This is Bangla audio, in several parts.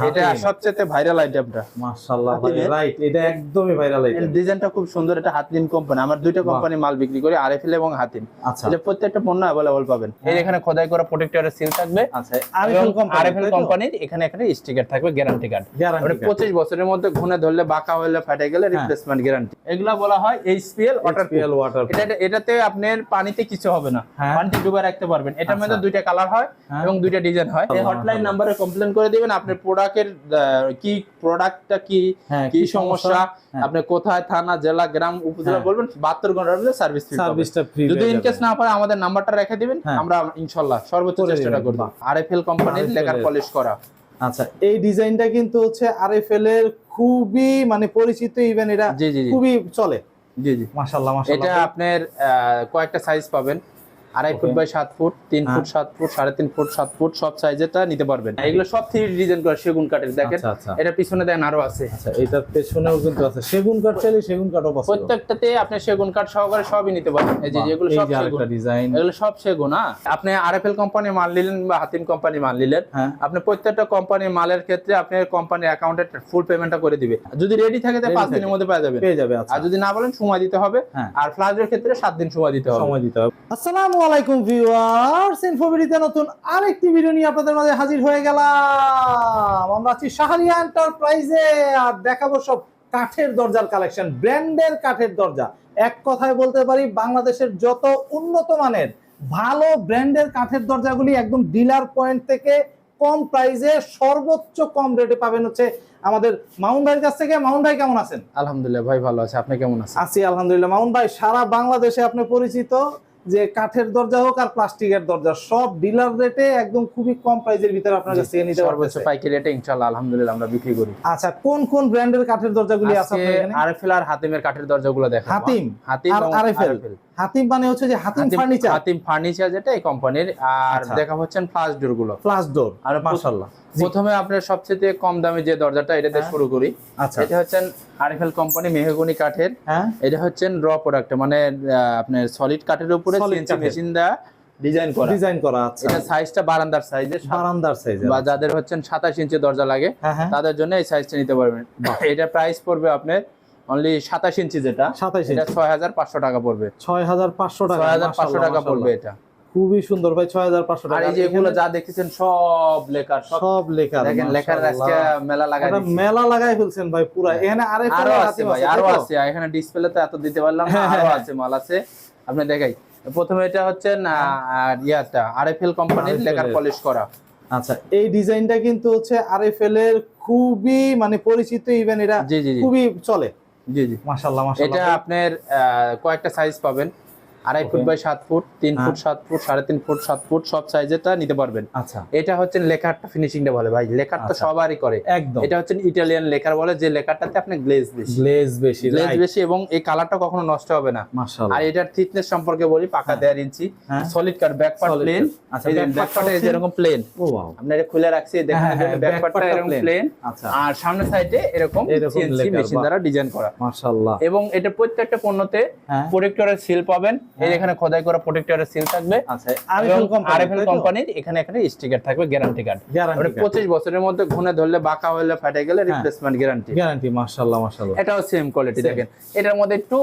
এটা সবচেয়ে ভাইরাল আইটেমটা মাশাআল্লাহ ভাই, রাইট, এটা একদমই ভাইরাল আইটেম। এর ডিজাইনটা খুব সুন্দর। এটা হাতিম কোম্পানি, আমার দুইটা কোম্পানি মাল বিক্রি করি, আরএফএল এবং হাতিম। আচ্ছা, এটা প্রত্যেকটা পণ্য अवेलेबल পাবেন। এর এখানে খোদাই করা প্রোটেক্টরের সিল থাকবে। আচ্ছা, আরএফএল কোম্পানির এখানে স্টিকার থাকবে, গ্যারান্টি কার্ড। মানে 25 বছরের মধ্যে ঘুনে ধরলে বাঁকা হলে ফাটে গেলে রিপ্লেসমেন্ট গ্যারান্টি। এগুলা বলা হয় এইচপিএল ওয়াটার। এটাতে আপনার পানিতে কিছু হবে না, পানিতে ডুবে রাখতে পারবেন। এটার মধ্যে দুইটা কালার হয় এবং দুইটা ডিজাইন হয়। এই হটলাইন নম্বরে কমপ্লেইন করে দিবেন আপনার প্রোডাক্টের কি প্রোডাক্টটা কি সমস্যা, আপনি কোথায় থানা জেলা গ্রাম উপজেলা বলবেন, 72 ঘন্টার মধ্যে সার্ভিসটা ফ্রি। যদি ইনকেস না পারে আমাদের নাম্বারটা রেখে দিবেন, আমরা ইনশাআল্লাহ সর্বোচ্চ চেষ্টা করব। আরএফএল কোম্পানির লেকার পলিশ করা। আচ্ছা, এই ডিজাইনটা কিন্তু হচ্ছে আরএফএল এর খুবই মানে পরিচিত, ইভেন এটা খুবই চলে। জি জি, মাশাআল্লাহ মাশাআল্লাহ। এটা আপনার কয়েকটা সাইজ পাবেন, 2.5 foot by 7 foot, 3 foot 7 foot, 3.5 foot 7 foot, সব সাইজেরটা নিতে পারবেন। এগুলো সব 3D ডিজাইন করা সেগুন কাঠের। দেখেন এটা পিছনে দেন আরো আছে। আচ্ছা, এটার পেছনেও কিন্তু আছে সেগুন কাঠ, চাইলে সেগুন কাঠও পাবেন। প্রত্যেকটাতে আপনি সেগুন কাঠ সহকারে সবই নিতে পারবেন। এই যে এগুলো সব সেগুন ডিজাইন, এগুলো সব সেগুন। আপনি আরএফএল কোম্পানি মাল নিলেন বা হাতিম কোম্পানি মাল নিলেন, আপনি প্রত্যেকটা কোম্পানির মালের ক্ষেত্রে আপনার কোম্পানির অ্যাকাউন্টে ফুল পেমেন্টটা করে দিবে। যদি রেডি থাকে তাহলে 5 দিনের মধ্যে পেয়ে যাবে। আর যদি না বলেন সময় দিতে হবে। আর ফ্লাজের ক্ষেত্রে 7 দিন সময় দিতে হবে। আসসালামু আলাইকুম ভিউয়ার্স, ইনফোভিডিতে নতুন আরেকটি ভিডিও নিয়ে আপনাদের মাঝে হাজির হয়ে গেলাম। আমরা আছি শাহরিয়া এন্টারপ্রাইজে আর দেখাবো সব কাঠের দরজার কালেকশন, ব্র্যান্ডের কাঠের দরজা। এক কথায় বলতে পারি বাংলাদেশের যত উন্নত মানের ভালো ব্র্যান্ডের কাঠের দরজাগুলি একদম ডিলার পয়েন্ট থেকে কম প্রাইসে সর্বোচ্চ কম রেটে পাবেন হচ্ছে আমাদের মামুন ভাইয়ের কাছ থেকে। মামুন ভাই কেমন আছেন? আলহামদুলিল্লাহ ভাই, ভালো আছে। আপনি কেমন আছেন? আছি আলহামদুলিল্লাহ। মামুন ভাই, সারা বাংলাদেশে আপনি পরিচিত যে কাঠের দরজা হোক আর প্লাস্টিকের দরজা সব ডিলার রেটে একদম খুবই কম প্রাইসের ভিতরে আপনার কাছে নিতে পারবেন, সর্বোচ্চ পাইকারি রেটে ইনশাআল্লাহ আলহামদুলিল্লাহ আমরা বিক্রি করি। আচ্ছা, কোন কোন ব্র্যান্ডের কাঠের দরজাগুলি আছে আপনাদের এখানে? আরএফএল আর হাতিমের কাঠের দরজাগুলো দেখাবো। হাতিম আর আরএফএল। হাতিম মানে হচ্ছে যে হাতিম ফার্নিচার, হাতিম ফার্নিচার যেটা এই কোম্পানির। আর দেখা হচ্ছেন ফ্লাশ ডোর গুলো, ফ্লাশ ডোর। আর মাশাআল্লাহ, প্রথমে আপনার সবচেয়ে কম দামে যে দরজাটা এটাতে শুরু করি। আচ্ছা, এটা হচ্ছেন আরএফএল কোম্পানি মেহগনি কাঠের। এটা হচ্ছেন র প্রোডাক্ট, মানে আপনার সলিড কাঠের উপরে সিএনসি মেশিন দা ডিজাইন করা আছে। এটা সাইজটা বারান্দার সাইজে, বা যাদের হচ্ছেন 27 ইঞ্চি দরজা লাগে তাদের জন্য এই সাইজটা নিতে পারবেন। এটা প্রাইস পড়বে আপনার অনলি 27 ইঞ্চি, যেটা এটা 6500 টাকা পড়বে। 6500 টাকা পড়বে। এটা খুবই সুন্দর ভাই, 6500 টাকা। আর এই যে এগুলো যা দেখতেছেন সব লেকার, দেখেন লেকার আজকে মেলা লাগাই ফেলছেন ভাই পুরো। এখানে আরো আছে ভাই, আরো আছে। এখানে ডিসপ্লে তো এত দিতে পারলাম না, আরো আছে, মাল আছে। আপনি দেখাই। প্রথমে এটা হচ্ছে ইয়াটা আরএফএল কোম্পানির লেকার পলিশ করা। আচ্ছা, এই ডিজাইনটা কিন্তু হচ্ছে আরএফএল এর খুবই মানে পরিচিত, ইভেন এটা খুবই চলে। জি জি, মাশাআল্লাহ মাশাআল্লাহ। এটা আপনার কয়েকটা সাইজ পাবেন, 2.5 foot by 7 foot, 3 foot 7 foot, 3.5 foot 7 foot, সব সাইজেরটা নিতে পারবেন। আচ্ছা, এটা হচ্ছে লেকারটা ফিনিশিংটা বলে ভাই, লেকার তো সবারই করে একদম। এটা হচ্ছে ইটালিয়ান লেকার বলে, যে লেকারটাতে আপনি গ্লেজ বেশি এবং এই কালারটা কখনো নষ্ট হবে না। মাশাআল্লাহ। আর এটার থিকনেস সম্পর্কে বলি, পাকা 1.5 ইঞ্চি সলিড কাট, ব্যাক পার্ট প্লেন। এই যে ব্যাক পার্টে এরকম প্লেন, ও ওয়াও, আপনি এটা খুলে রাখছি দেখেন, ব্যাক পার্টটা এরকম প্লেন। আচ্ছা, আর সামনের সাইডে এরকম সিএনসি মেশিন দ্বারা ডিজাইন করা। মাশাআল্লাহ। এবং এটা প্রত্যেকটা পণ্যতে প্রোটেক্টরের সিল পাবেন। এই এখানে খোদাই করা প্রোটেক্টরের সিল থাকবে। আচ্ছা, আরএফএল কোম্পানির এখানে স্টিকার থাকবে, গ্যারান্টি কার্ড। মানে 25 বছরের মধ্যে ঘুনে ধরলে বাঁকা হলে ফাটে গেলে রিপ্লেসমেন্ট গ্যারান্টি। মাশাআল্লাহ মাশাআল্লাহ। এটাও সেম কোয়ালিটি। দেখেন এটার মধ্যে একটু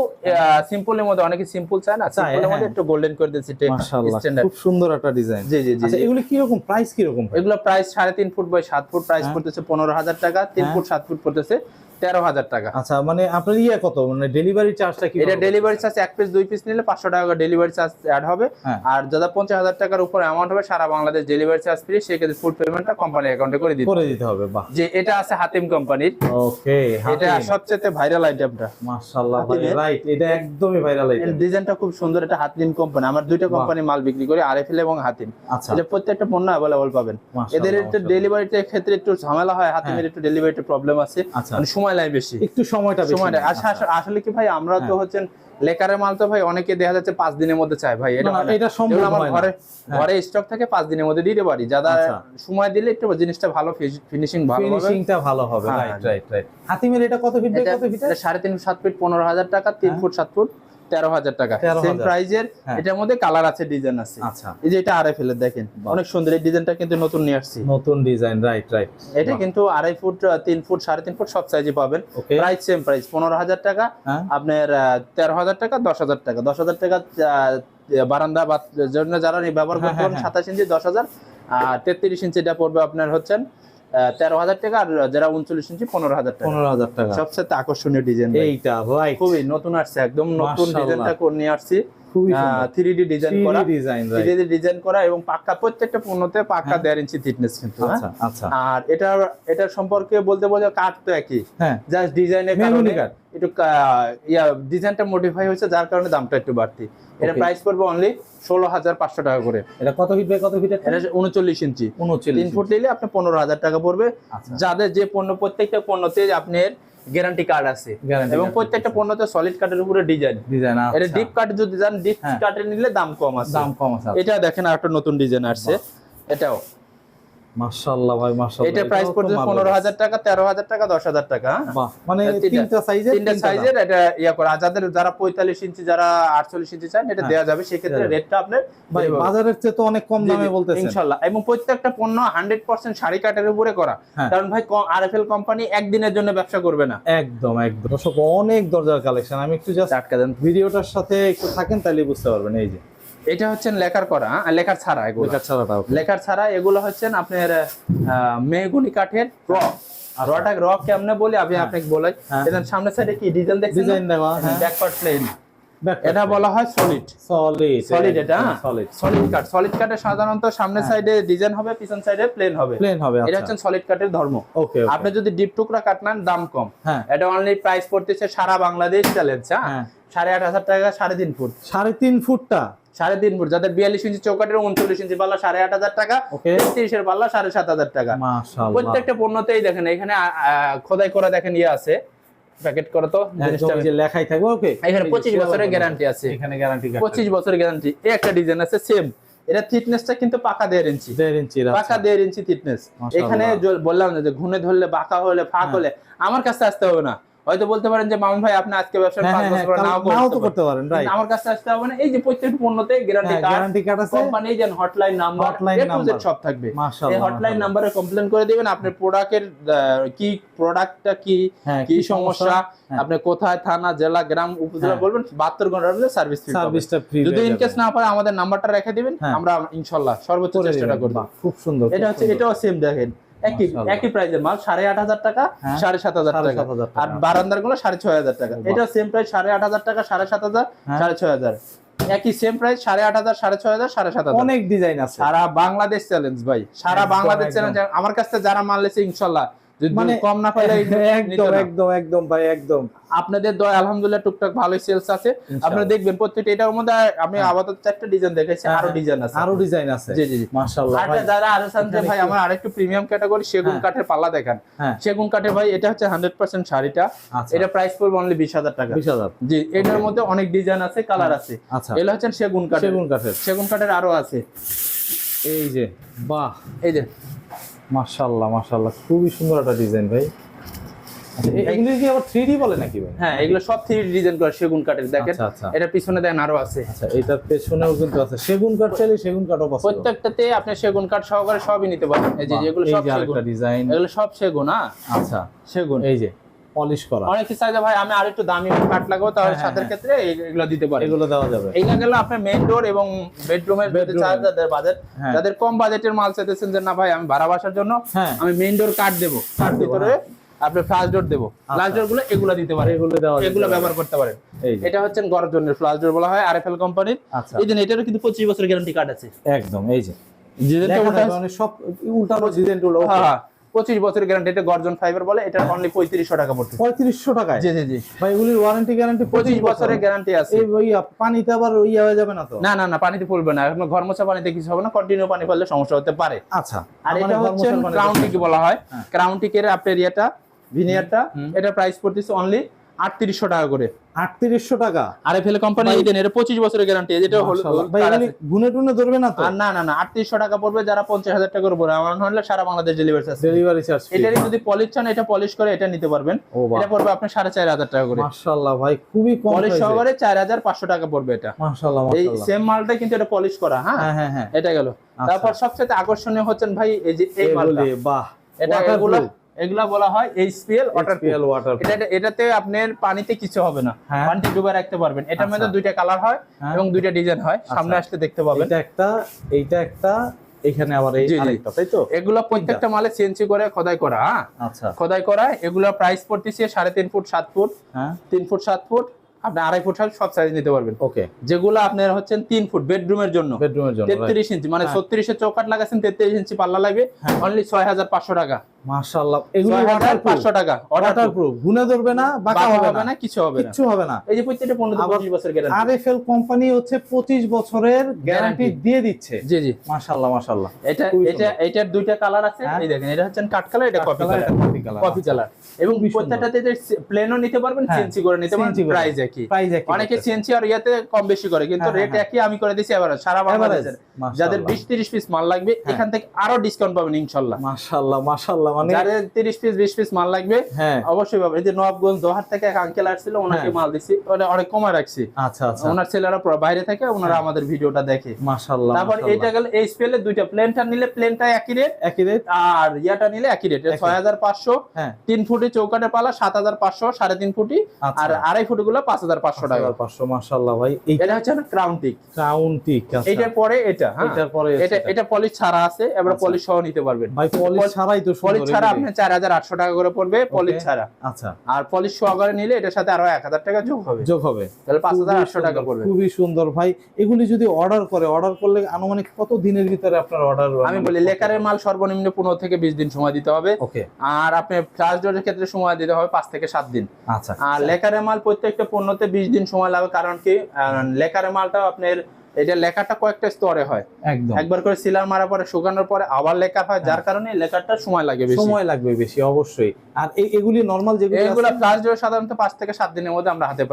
সিম্পলের মধ্যে, অনেকে সিম্পল চায় না, সিম্পলের মধ্যে একটু গোল্ডেন করে দিয়েছে। মাশাআল্লাহ, খুব সুন্দর একটা ডিজাইন। জি জি জি। আচ্ছা, এগুলো কি রকম প্রাইস, কি রকম? এগুলো price 3.5 foot by 7 foot, price পড়তেছে 15000 টাকা। 3 ফুট 7 ফুট পড়তেছে 13000 টাকা। আচ্ছা, মানে আপনার কত, মানে ডেলিভারি চার্জটা কি? এটা ডেলিভারি চার্জ 1 পিস 2 পিস নিলে 500 টাকা ডেলিভারি চার্জ অ্যাড হবে। আর যারা 50000 টাকার উপর অ্যামাউন্ট হবে সারা বাংলাদেশ ডেলিভারি চার্জ ফ্রি, সেক্ষেত্রে ফুল পেমেন্টটা কোম্পানি অ্যাকাউন্টে করে দিতে হবে। বাহ, যে এটা আছে হাতিম কোম্পানির। ওকে, এটা সবচেয়ে ভাইরাল আইটেমটা। মাশাআল্লাহ ভাই, রাইট, এটা একদমই ভাইরাল আইটেম। এর ডিজাইনটা খুব সুন্দর। এটা হাতিম কোম্পানি, আমার দুইটা কোম্পানি মাল বিক্রি করি, আরএফএল এবং হাতিম। আচ্ছা, এটা প্রত্যেকটা পণ্য अवेलेबल পাবেন। এদের একটু ডেলিভারিতে ক্ষেত্রে একটু ঝামেলা হয়, হাতিমের একটু ডেলিভারিতে প্রবলেম আছে, মানে সময় লাগে বেশি, একটু সময়টা বেশি। আসলে কি ভাই, আমরা তো হচ্ছেন লেকারের মাল, তো ভাই অনেকে দেখা যাচ্ছে 5 দিনের মধ্যে চায় ভাই। এটা সম্ভব হয় না, ঘরে স্টক থাকে 5 দিনের মধ্যে দিতে পারি। যারা সময় দিলে একটু জিনিসটা ভালো, ফিনিশিংটা ভালো হবে। রাইট। হাতিমের এটা কত ফিট? এটা 3.5 7 ফিট, 15000 টাকা। 3 ফুট 7 ফুট 13,000 টাকা সেম প্রাইজের। এটার মধ্যে কালার আছে, ডিজাইন আছে। আচ্ছা, এই যে এটা RFL এর দেখেন অনেক সুন্দর, এই ডিজাইনটা কিন্তু নতুন নিয়ে আসছি, নতুন ডিজাইন। Right right. এটা কিন্তু 2.5 ফুট 3 ফুট 3.5 ফুট সব সাইজে পাবেন। প্রাইস সেম প্রাইস 15,000 টাকা, আপনার 13,000 টাকা, 10,000 টাকা। 10,000 টাকা বারান্দা বা জন্য যারা ব্যবহার করতে পারেন 27 ইঞ্চি 10,000, আর 33 ইঞ্চিটা পড়বে আপনার হচ্ছেন 13,000 টাকা, আর যারা 39 ইঞ্চি 15,000 টাকা। 15,000 টাকা। সবচেয়ে আকর্ষণীয় ডিজাইন এইটা ভাই খুবই নতুন আসছে, একদম নতুন ডিজাইনটা করে নিয়ে আসছি। খুবই 3D ডিজাইন করা, 3D ডিজাইন করা এবং পাক্কা, প্রত্যেকটা পণ্যতে পাক্কা 1.5 ইঞ্চি থিকনেস কিন্তু। আচ্ছা আচ্ছা। আর এটার সম্পর্কে বলতে কাঠ তো একই, জাস্ট ডিজাইনের কারণে একটু ডিজাইনটা মডিফাই হয়েছে, যার কারণে দামটা একটু বাড়তি। এটা প্রাইস পড়বে অনলি 16,500 টাকা করে। এটা কত ফিট বাই কত ফিট? এটা 39 ইঞ্চি, 3 ফুট নিলে আপনি 15,000 টাকা পড়বে। যাদের যে পণ্য, প্রত্যেকটা পণ্যতে আপনার গ্যারান্টি কার্ড আছে, এবং প্রত্যেকটা পণ্যতে সলিড কাটের উপরে ডিজাইন। এটা ডিপ কাট যদি যান, ডিপ কাটে নিলে দাম কম আছে। এটা দেখেন আরেকটা নতুন ডিজাইন আসছে, এটাও মাশাআল্লাহ ভাই মাশাআল্লাহ। এটা প্রাইস পড়বে 15,000 টাকা, 13,000 টাকা, 10,000 টাকা। বাহ, মানে তিনটা সাইজের এটা করা। যারা 45 ইঞ্চি, যারা 48 ইঞ্চি চান, এটা দেওয়া যাবে। সেই ক্ষেত্রে রেটটা আপনার ভাই বাজারের চেয়ে তো অনেক কম দামে বলতেছেন ইনশাআল্লাহ। এবং প্রত্যেকটা পণ্য 100% শাড়ি কাটের উপরে করা, কারণ ভাই RFL কোম্পানি একদিনের জন্য ব্যবসা করবে না। একদম একদম। দর্শক অনেক দরজার কালেকশন, আমি একটু জাস্ট আটকা দেন, ভিডিওটার সাথে একটু থাকেন তাহলে বুঝতে পারবেন। এই যে এটা হচ্ছেন লেকার করা, লেকার ছাড়া, এগুলো লেকার ছাড়া, এগুলো হচ্ছেন আপনার মেহগনি কাঠের রক কেমনে বলি আমি আপনাকে বলাই। সামনের সাইডে কি ডিজাইন দেখছেন, ডিজাইন দেওয়া, ব্যাক পার্ট প্লেন, এটা বলা হয় সলিড। এটা সলিড কাঠের সাধারণত সামনের সাইডে ডিজাইন হবে, পিছন সাইডে প্লেন হবে। এটা হচ্ছে সলিড কাঠের ধর্ম। আপনি যদি ডিপ টুকরা কাট নেন দাম কম। এটা অনলি প্রাইস পড়তেছে সারা বাংলাদেশ চ্যালেঞ্জ 8,500 টাকা, 3.5 ফুট। 3.5 ফুটটা 3.5 ফুট। যাদের 42 ইঞ্চি চৌকাঠের, 39 ইঞ্চি পাল্লা 8,500 টাকা, 33 এর পাল্লা 7,500 টাকা। প্রত্যেকটা পণ্যতেই দেখেন এখানে খোদাই করা দেখেন ইয়ে আছে, প্যাকেট করা, তো লেখাই থাকবে। ওকে, এখানে 25 বছরের গ্যারান্টি আছে, এখানে গ্যারান্টি 25 বছরের গ্যারান্টি। এই একটা ডিজাইন আছে সেম, এটা থিকনেসটা কিন্তু পাকা 1.5 ইঞ্চি, পাকা 1.5 ইঞ্চি থিকনেস। এখানে বললাম না যে ঘুনে ধরলে, বাঁকা হলে, ফাঁক হলে আমার কাছে আসতে হবে না। হয়তো বলতে পারেন যে মামুন ভাই আপনি আজকে ব্যবসা 5 বছর নাও করতে পারেন, রাইট। আমার কাছে আসতে হবে না। এই যে প্রত্যেকটা পণ্যতে গ্যারান্টি কার্ড আছে, কোম্পানি যেন হটলাইন নাম্বার সব থাকবে। এই হটলাইন নম্বরে কমপ্লেইন করে দিবেন আপনার প্রোডাক্টের কি, প্রোডাক্টটা কি, কি সমস্যা, আপনি কোথায়, থানা, জেলা, গ্রাম, উপজেলা বলবেন, 72 ঘন্টার মধ্যে সার্ভিসটা ফ্রি। যদি ইনকেস না পারে আমাদের নাম্বারটা রেখে দিবেন, আমরা ইনশাআল্লাহ সর্বোচ্চ চেষ্টা করব। খুব সুন্দর। এটা হচ্ছে, এটাও সেম দেখেন, একই প্রাইজের মাল, 8,500 টাকা, 7,500 টাকা, আর বারান্দার গুলো 6,500 টাকা। এটা সেম প্রাইস 8,500 টাকা, 7,500, 6,500, একই সেম প্রাইস 8,500, 6,500, 7,500। অনেক ডিজাইন আছে, সারা বাংলাদেশ চ্যালেঞ্জ ভাই, সারা বাংলাদেশ চ্যালেঞ্জ। আমার কাছে যারা মাল লেছে ইনশাআল্লাহ যদি কম না পাইলে একদম ভাই একদম। আপনাদের দয় আলহামদুলিল্লাহ টুকটাক ভালোই সেলস আছে। আপনারা দেখবেন প্রত্যেকটা এটার মধ্যে আমি আপাতত একটা ডিজাইন দেখাইছি, আরো ডিজাইন আছে। জি জি মাশাআল্লাহ। আর যারা আরসান যে ভাই আমার আরেকটু প্রিমিয়াম ক্যাটাগরি সেগুন কাঠের পাল্লা দেখান, সেগুন কাঠে ভাই এটা হচ্ছে 100% শাড়িটা, এটা প্রাইস পড়বে অনলি 20,000 টাকা। 20,000 জি। এটার মধ্যে অনেক ডিজাইন আছে, কালার আছে। এগুলো হচ্ছে সেগুন কাঠের আরো আছে। এই যে বাহ, এই যে মাশাআল্লাহ মাশাআল্লাহ, খুবই সুন্দর একটা ডিজাইন ভাই। এগুলো কি আবার 3D বলে নাকি ভাই? হ্যাঁ, এগুলো সব 3D ডিজাইন করা সেগুন কাঠের। দেখেন এটা পিছনে দেন আরো আছে। আচ্ছা, এটার পেছনেও কিন্তু আছে সেগুন কাঠ, চাইলে সেগুন কাঠও পাবেন। প্রত্যেকটাতে আপনি সেগুন কাঠ সহকারে সবই নিতে পারবেন। এই যে এগুলো সব সেগুন ডিজাইন, এগুলো সব সেগুন। আচ্ছা, সেগুন এই যে পলিশ করা। অনেক কিছু আছে ভাই আমি আরেকটু দামি কাঠ লাগাবো, তাহলে ছাদের ক্ষেত্রে এগুলো দিতে পারি, এগুলো দেওয়া যাবে। এইগুলো গেল আপনার মেইন ডোর এবং বেডরুমের যাদের বাজেট, যাদের কম বাজেটের মাল চাইতেছেন যে না ভাই আমি ভাড়া বাসার জন্য আমি মেইন ডোর কাঠ দেবো, তার ভিতরে আপনি ফ্লাশ ডোর দেবো, ফ্লাশ ডোর গুলো এগুলো দিতে পারেন, এগুলো ব্যবহার করতে পারেন। এটা হচ্ছে গর্জনের ফ্লাশ ডোর বলা হয় RFL কোম্পানির। এই যে এটারও কিন্তু 25 বছরের গ্যারান্টি কার্ড আছে। একদম এই যে সব উল্টানো ডিজাইন গুলো, হ্যাঁ 25 বছরের গ্যারান্টি। এটা গর্জন ফাইবার বলে, এটা অনলি 3500 টাকা পড়ছে। 3500 টাকায়? জি জি জি ভাই, এগুলির ওয়ারেন্টি গ্যারান্টি 25 বছরের গ্যারান্টি আছে। এই ওই পানিতে আবার ওই হয়ে যাবে না তো? না না না, পানিতে ফুলবে না, এখন ঘর মোছা পানিতে কিছু হবে না, কন্টিনিউ পানি পড়লে সমস্যা হতে পারে। আচ্ছা, আর এটা হচ্ছে ক্রাউন টিক বলা হয়। ক্রাউন টিকের আপনার এরিয়াটা ভিনিয়ারটা, এটা প্রাইস পড়তেছে অনলি 3800 টাকা করে। 3800 টাকা। আরএফএল কোম্পানি এই দেন, এটা 25 বছরের গ্যারান্টি। যেটা হলো ভাই এগুলি গুনে টুনে ধরবে না তো? আর না না না 3800 টাকা পড়বে যারা 50000 টাকা করে পড়বে। আমার হলো সারা Bangladesh delivery charge. Delivery charge. এটারই যদি পলিশ চান এটা পলিশ করে এটা নিতে পারবেন। এটা পড়বে আপনার 4500 টাকা করে। মাশাআল্লাহ ভাই খুবই কম পলিশ সহকারে 4500 টাকা পড়বে এটা। মাশাআল্লাহ এই মাশাআল্লাহ। সেম মালটা কিন্তু এটা পলিশ করা। হ্যাঁ হ্যাঁ হ্যাঁ এটা গেল। তারপর সবচেয়ে আকর্ষণীয় হচ্ছেন ভাই এই যে এই মালটা। বাহ, এটা এগুলা বলা হয় এইচপিএল ওয়াটার। এটাতে আপনার পানিতে কিছু হবে না, পানিতে ডুবে রাখতে পারবেন। এটার মধ্যে দুইটা কালার হয় এবং দুইটা ডিজাইন হয়, সামনে আসলে দেখতে পাবেন। এইটা একটা, এখানে আবার এই আরেকটা, তাই তো? এগুলা প্রত্যেকটা মালে সিএনসি করে খোদাই করা। আচ্ছা, খোদাই করা। এগুলা প্রাইস পড়তেছে 3.5 ফুট 7 ফুট, 3 ফুট 7 ফুট, আপনি 2.5 ফুট সব সাইজ নিতে পারবেন। ওকে, যেগুলো আপনার হচ্ছেন 3 ফুট বেডরুমের জন্য 33 ইঞ্চি, মানে 36 এর চৌকাঠ লাগাছেন, 33 ইঞ্চি পাল্লা লাগবে, অনলি 6500 টাকা। মাশাআল্লাহ, এগুলো 6500 টাকা ওয়াটারপ্রুফ, গুনে ধরবে না, বাঁকা হবে না, কিছু হবে না। এই যে প্রত্যেকটা 15-25 বছরের গ্যারান্টি। আরএফএল কোম্পানি হচ্ছে 25 বছরের গ্যারান্টি দিয়ে দিচ্ছে। জি জি, মাশাআল্লাহ মাশাআল্লাহ। এটার দুইটা কালার আছে, এই দেখেন, এটা হচ্ছে কাট কালার, এটা কফি কালার। এবং প্রত্যেকটাতে যে প্লেনও নিতে পারবেন, সিএনসি করে নিতে পারবেন। প্রাইস একই। অনেকে সিএনসি আর ইয়াতে কম বেশি করে, কিন্তু রেট একই আমি করে দিয়েছি এভারেজ সারা বাংলাদেশে। যাদের 20-30 পিস মাল লাগবে এখান থেকে আরো ডিসকাউন্ট পাবেন ইনশাআল্লাহ। মাশাআল্লাহ মাশাআল্লাহ। মানে যাদের 30 পিস 20 পিস মাল লাগবে অবশ্যই পাবেন। এই যে নবাবগঞ্জ দোহার থেকে এক আঙ্কেল আসছিল, ওনাকে মাল দিছি, ওটা অনেক কমে রাখছি। আচ্ছা আচ্ছা, ওনার ছেলেরা পুরো বাইরে থেকে, ওনারা আমাদের ভিডিওটা দেখে। মাশাআল্লাহ। তারপর এইটা গেল এইচপিএল এর দুইটা, প্লেনটা নিলে প্লেনটা একই রেট, আর ইয়াটা নিলে একই রেট। 6500, 3 ফুটি চৌকাঠের পালা 7500, 3.5 ফুটি, আর 2.5 ফুটি গুলো 5500 টাকা। 5500। মাশাআল্লাহ ভাই, এটা হচ্ছে না ক্রাউন টিক। আচ্ছা, এটার পরে এটা, এটার পরে এটা পলিশ ছাড়া আছে, এবার পলিশ সহ নিতে পারবেন। ভাই পলিশ ছাড়াই তো সুন্দর। পলিশ ছাড়া আপনি 4800 টাকা করে পড়বে পলিশ ছাড়া। আচ্ছা, আর পলিশ সহকারে নিলে এটার সাথে আরো 1000 টাকা যোগ হবে, তাহলে 5800 টাকা পড়বে। খুবই সুন্দর ভাই। এগুলি যদি অর্ডার করলে আনুমানিক কত দিনের ভিতরে আপনার অর্ডার? আমি বলি লেকারের মাল সর্বনিম্ন 15 থেকে 20 দিন সময় দিতে হবে। ওকে, আর আপনি ফ্লাশ ডোরের ক্ষেত্রে সময় দিতে হবে 5 থেকে 7 দিন। আচ্ছা, আর লেকারের মাল প্রত্যেকটা পণ্যতে 20 দিন সময় লাগে। কারণ কি, লেকারের মালটা আপনার এটা লেখাটা কয়েকটা স্তরে হয়, একবার করে সিলার মারা পরে শুকানোর পরে আবার লেখা হয়, যার কারণে লেখাটা সময় লাগবে বেশি অবশ্যই। আর এগুলি নরমাল যেগুলো ফ্লাশ ডোর সাধারণত 5 থেকে 7 দিনের মধ্যে আমরা হাতে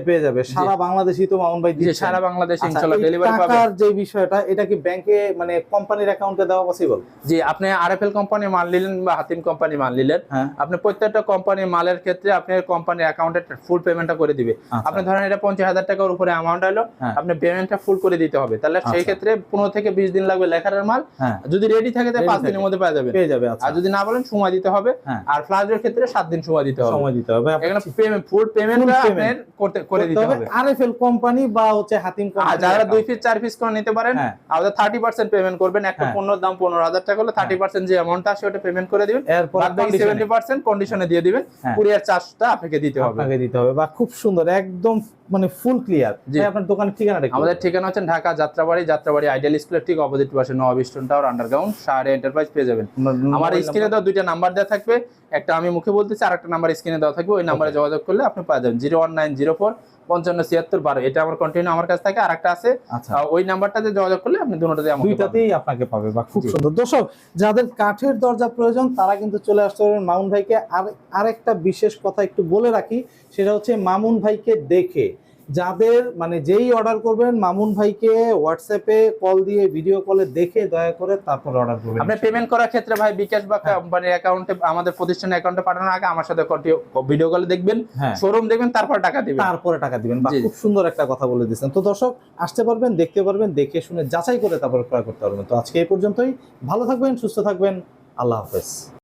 পেয়ে যাবে। সারা বাংলাদেশই তো মামুন ভাই দিচ্ছে, সারা বাংলাদেশে ইনশাআল্লাহ ডেলিভারি পাবে। টাকার যে বিষয়টা, এটা কি ব্যাংকে মানে কোম্পানির অ্যাকাউন্টে দেওয়া পসিবল? জি, আপনি আরএফএল কোম্পানি মাল নিলেন বা হাতিম কোম্পানি মাল নিলেন, আপনি প্রত্যেকটা কোম্পানির মালের ক্ষেত্রে আপনি কোম্পানির অ্যাকাউন্টে ফুল পেমেন্টটা করে দিবে। আপনি ধরেন এটা 50000 টাকার উপরে অ্যামাউন্ট হলো, আপনি পেমেন্টটা ফুল করে দিতে হবে। তাহলে সেই ক্ষেত্রে 15 থেকে 20 দিন লাগবে লেখার মাল। যদি রেডি থাকে তাহলে 5 দিনের মধ্যে পেয়ে যাবে। আর যদি না বলেন সময় দিতে হবে। আর ফ্লাশের ক্ষেত্রে 7 দিন সময় দিতে হবে। এখানে পেমেন্ট ফুল পেমেন্টটা আপনার করে দিতে হবে। আরএফএল কোম্পানি বা হচ্ছে হাতিম কোম্পানি, যারা 2 পিস 4 পিস করে নিতে পারেন, আমাদের 30% পেমেন্ট করবেন। একটা পণ্যের দাম 15000 টাকা হলে 30% যে অ্যামাউন্টটা আসে ওটা পেমেন্ট করে দিবেন, বাদ বাকি 70% কন্ডিশনে দিয়ে দিবেন। কুরিয়ার চার্জটা আপনাকে দিতে হবে। বা খুব সুন্দর, একদম মানে ফুল ক্লিয়ার। আপনার দোকানের ঠিকানাটা? আমাদের ঠিকানা হচ্ছে ঢাকা যাত্রাবাড়ি আইডিয়াল স্কুলের ঠিক অপোজিট পাশে নবাব স্টোন টাওয়ার আন্ডারগ্রাউন্ড শাহরি এন্টারপ্রাইজ পেয়ে যাবেন। আমার স্ক্রিনে দেওয়া দুইটা নাম্বার দেওয়া থাকবে, একটা আমি মুখে বলতেছি, আর একটা নাম্বার স্ক্রিনে দেওয়া থাকবে। ওই নাম্বারে যোগাযোগ করলে আপনি পেয়ে যাবেন 01904 557612। এটা আমার কন্টিনিউ আমার কাছে থাকে। আর একটা আছে, ওই নাম্বারটাতে যোগাযোগ করলে আপনি দুইটাতেই আপনাকে পাবে। বা খুব সুন্দর। দর্শক, যাদের কাঠের দরজা প্রয়োজন তারা কিন্তু চলে আসতে পারবেন মামুন ভাইকে। আরেকটা বিশেষ কথা একটু বলে রাখি, সেটা হচ্ছে মামুন ভাইকে দেখে যাদের মানে যেই অর্ডার করবেন, মামুন ভাইকে হোয়াটসঅ্যাপে কল দিয়ে ভিডিও কলে দেখে দয়া করে তারপর অর্ডার করবেন। আপনি পেমেন্ট করার ক্ষেত্রে ভাই বিকাশ বা কোম্পানির অ্যাকাউন্টে, আমাদের প্রতিষ্ঠানের অ্যাকাউন্টে পাঠানোর আগে আমার সাথে ভিডিও কলে দেখবেন, শোরুম দেখবেন, তারপরে টাকা দিবেন। খুব সুন্দর একটা কথা বলে দিয়েছেন। তো দর্শক, আসতে পারবেন, দেখতে পারবেন, দেখে শুনে যাচাই করে তারপর ক্রয় করতে পারবেন। তো আজকে এই পর্যন্তই। ভালো থাকবেন, সুস্থ থাকবেন, আল্লাহ হাফেজ।